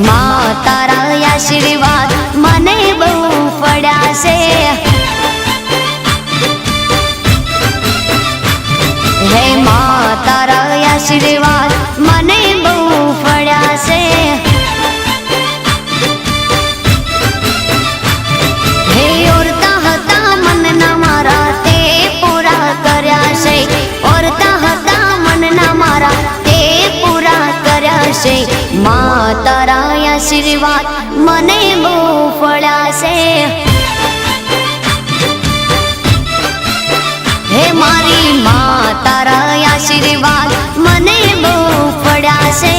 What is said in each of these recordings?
मां तारा आशीर्वाद मने बहु पड्या छे। हे मां तारा आशीर्वाद मने बहु पड्या छे। हे ओरता हता मनना मारा ते पूरा कर्या छे। ओरता हता मनना मारा ते पूरा कर्या छे। मां तारा आशीर्वाद मने बहु पड्या छे। हे मारी मां तारा आशीर्वाद मने बहु पड्या छे।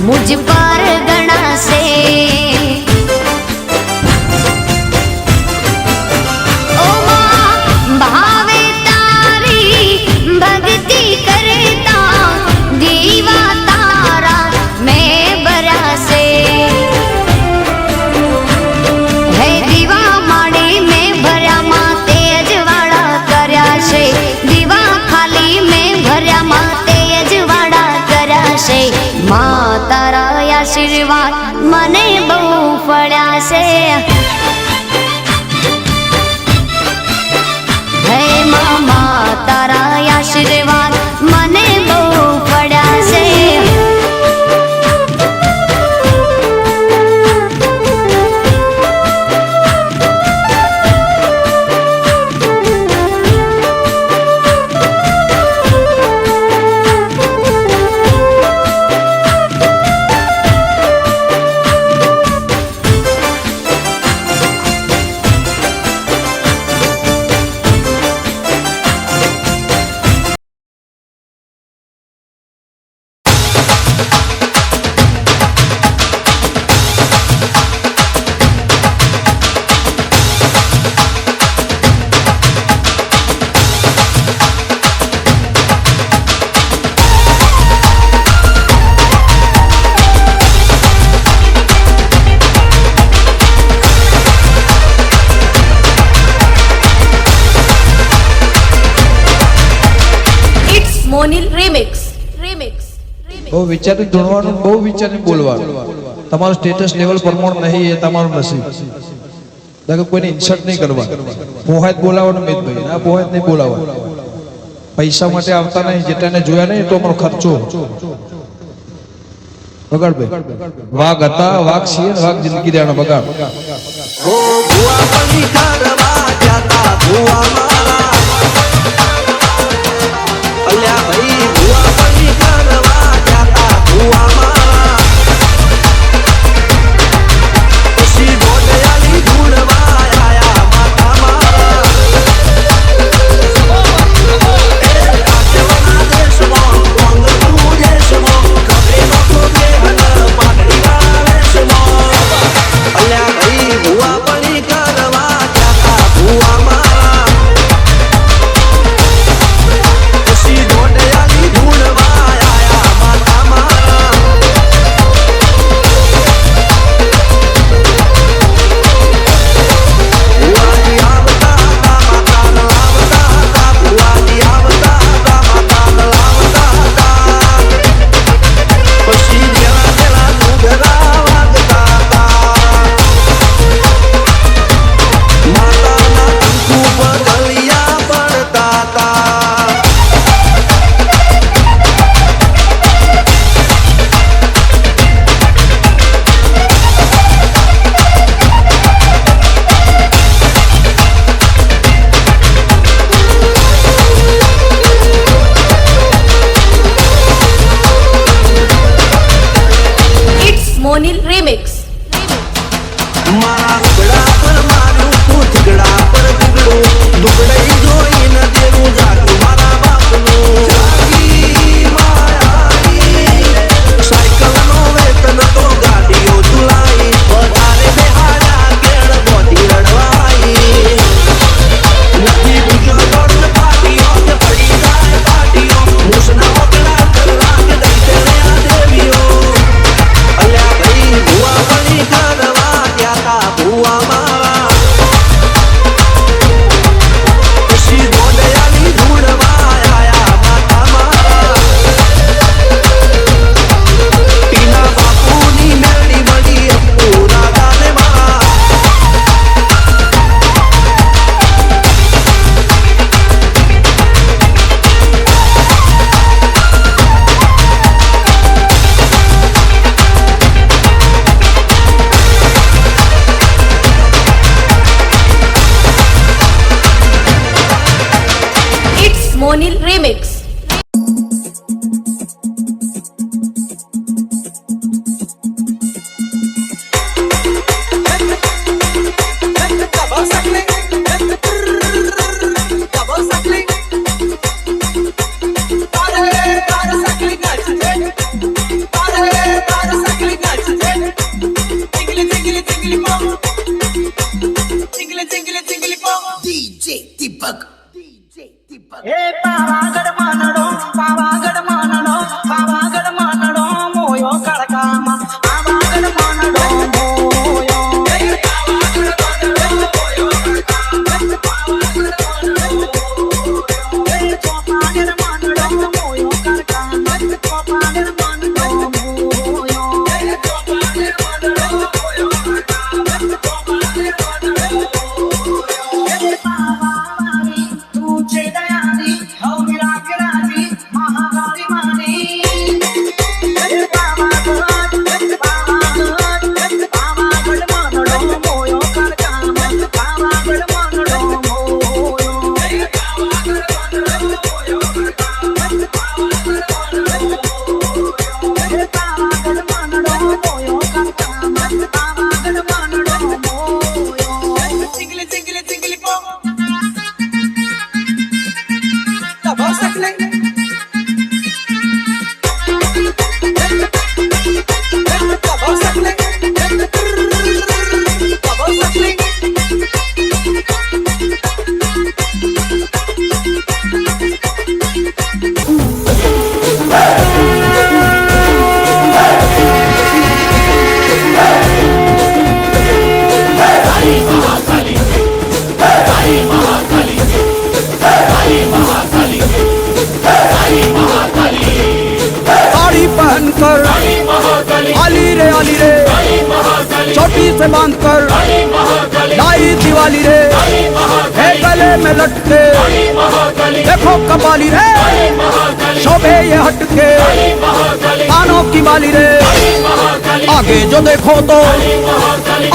मुझ पर गणा से ओ मां भावे तारी भक्ति करता दीवा तारा मैं बरा से। है दीवा माड़ी में भर्या मां तेज वाड़ा कर्या छे। दीवा खाली में भर्या मां तेज वाड़ा कर्या छे। मां तारा आशीर्वाद मने बहु पड्या छे। हे मां तारा आशीर्वाद मने बहु पड्या छे। મોનિલ રિમિક્સ રિમિક્સ બહુ વિચારી ધૂણવાનું, બહુ વિચારી બોલવાનું. તમારું સ્ટેટસ લેવલ પ્રમાણે નહીં એ તમારું નસીબ. દાખલ કોઈને ઇન્સર્ટ નહીં કરવા. પોહાત બોલાવવાનું મિતભાઈ, ના પોહાત નહીં બોલાવવાનું. પૈસા માટે આવતા નહીં, જેટાને જોયા નહીં તો અમારો ખર્ચો. બગાડ ભાઈ, વાઘ હતા, વાઘ છીએ, વાઘ જિંદગી દેવાનો બગાડ. ઓ ભુવા પની કરવા જાતા ભુવા મારા અલ્યા ભાઈ ભુવા પની કરવા જાતા ભુવા મારા પછી ગોડયાલી ધૂળવા આયા માતા મારા એ કાચવાના દેશમાં કોંગલુ દેશમાં કબરે નખો બેહન પાટડીવાળા વેશમાં અલ્યા ભાઈ ભુવા પની કરવા જાતા Remix. हे पावागड मानडो मोयो कडकामा पावागड मानडो मोयो चोपागड मानडो मोयो कडकामा चोपागड मानडो मोयो हे पावावारी तुझे दयारी हौ निराकरारी महाकाली मानी पावागड मानडो मोयो कडकामा पावागड मानडो मोयो पावागड मानडो मोयो कडकामा पावागड मानडो मोयो चिंगली चिंगली चिंगली पो दबा सकले दबा सकले दबा सकले साड़ी पहनकर आली रे चोटी से बांधकर लाई दिवाली रे है गले में लटके देखो कपाली रे शोभे ये हटके कानों की बाली रे आगे जो देखो तो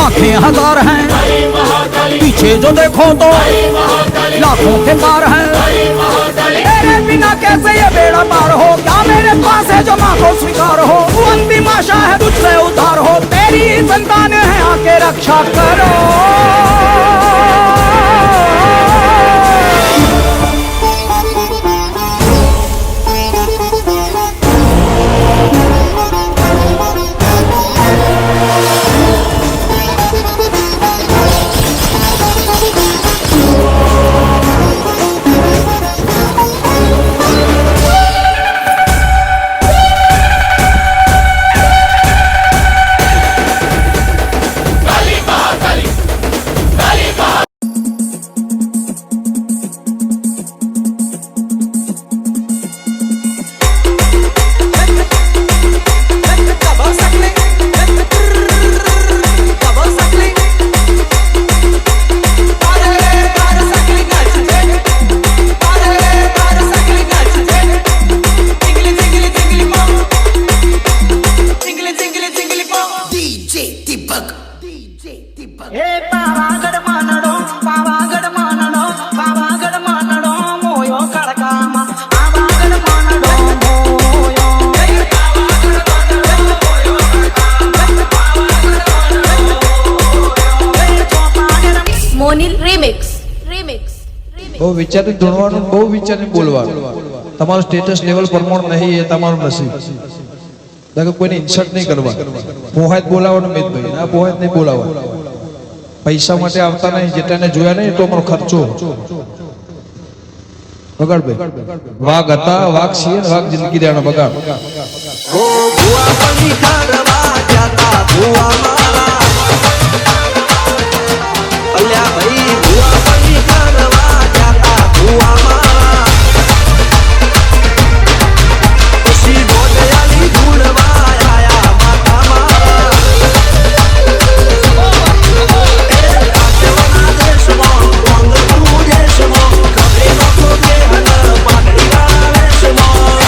आंखें हजार हैं पीछे जो देखो तो लाखों के पार हैं तेरे बिना कैसे ये बेड़ा पार हो क्या मेरे पास है जो माँ को स्वीकार हो तू अंतिम आशा है तुझसे उद्धार हो तेरी संतान है आके रक्षा करो हे Pavagadh मानडो मोयो कडकामा Pavagadh मानडो मोयो Monil Remix. Remix. Remix. બહુ વિચારી ધૂણવાનું બહુ વિચારી બોલવાનું તમારું સ્ટેટસ લેવલ પ્રમાણ નહીં એ તમારું નસીબ દાખલા કોઈને ઇન્સલ્ટ નહીં કરવા પોહાત બોલાવવાનું મિતભાઈ ના પોહાત નહીં બોલાવવા પૈસા માટે આવતા નહીં જેટાને જોયા નહીં એટલો અમારો ખર્ચો બગાડ ભાઈ વાઘ હતા વાઘ છીએ ને વાઘ જિંદગી દેવાનો બગાડ ઓ ભુવા પડી કરવા જાતા ભુવા મારા અલ્યા ભાઈ ભુવા પડી કરવા જાતા ભુવા મારા પછી ગોડયાલી ધૂળવા આયા માતા મારા રાજવના દેશમાં કોંગપુર દેશમાં કબરે નો કે હન પાટડી વાળા વેશમાં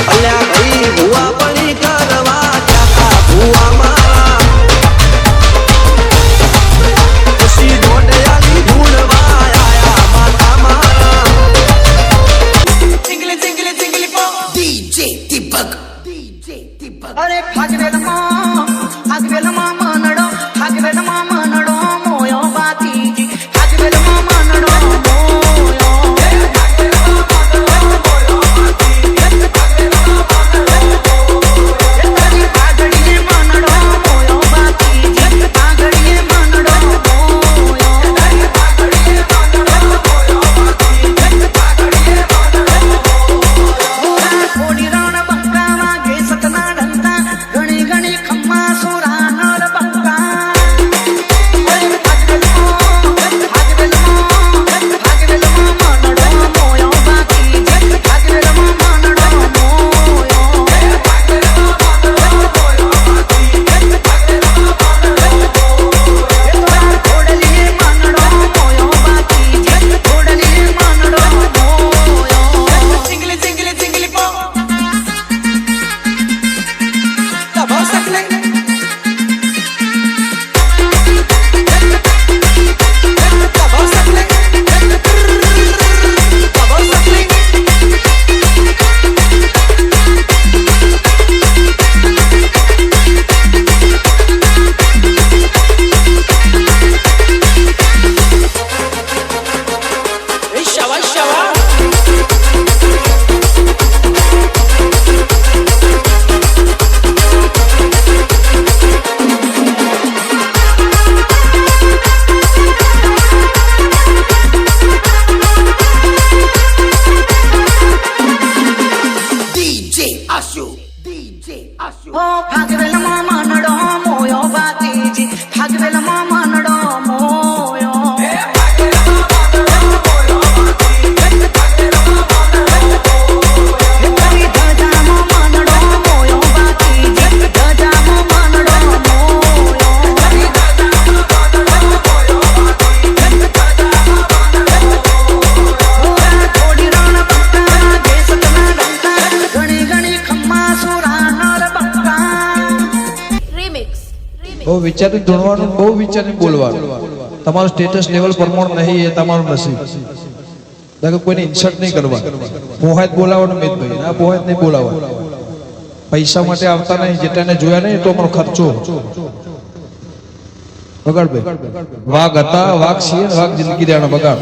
અલ્યા ભાઈ ભુવા પડી કરવા જાતા ભુવા મારા વિચારી ધૂણવાનું બહુ વિચારીને બોલવાનું તમારું સ્ટેટસ લેવલ પ્રમાણે નહીં એ તમારું નસીબ દાખલ કોઈને ઇન્સલ્ટ નહીં કરવા પોહાય બોલાવવાનું મિતભાઈ ના પોહાય નહીં બોલાવવાનું પૈસા માટે આવતા નહીં જેટાને જોયા નહીં એટલો અમારો ખર્ચો બગાડ ભાઈ વાઘ હતા વાઘ છીએ વાઘ જિંદગી દેવાનો બગાડ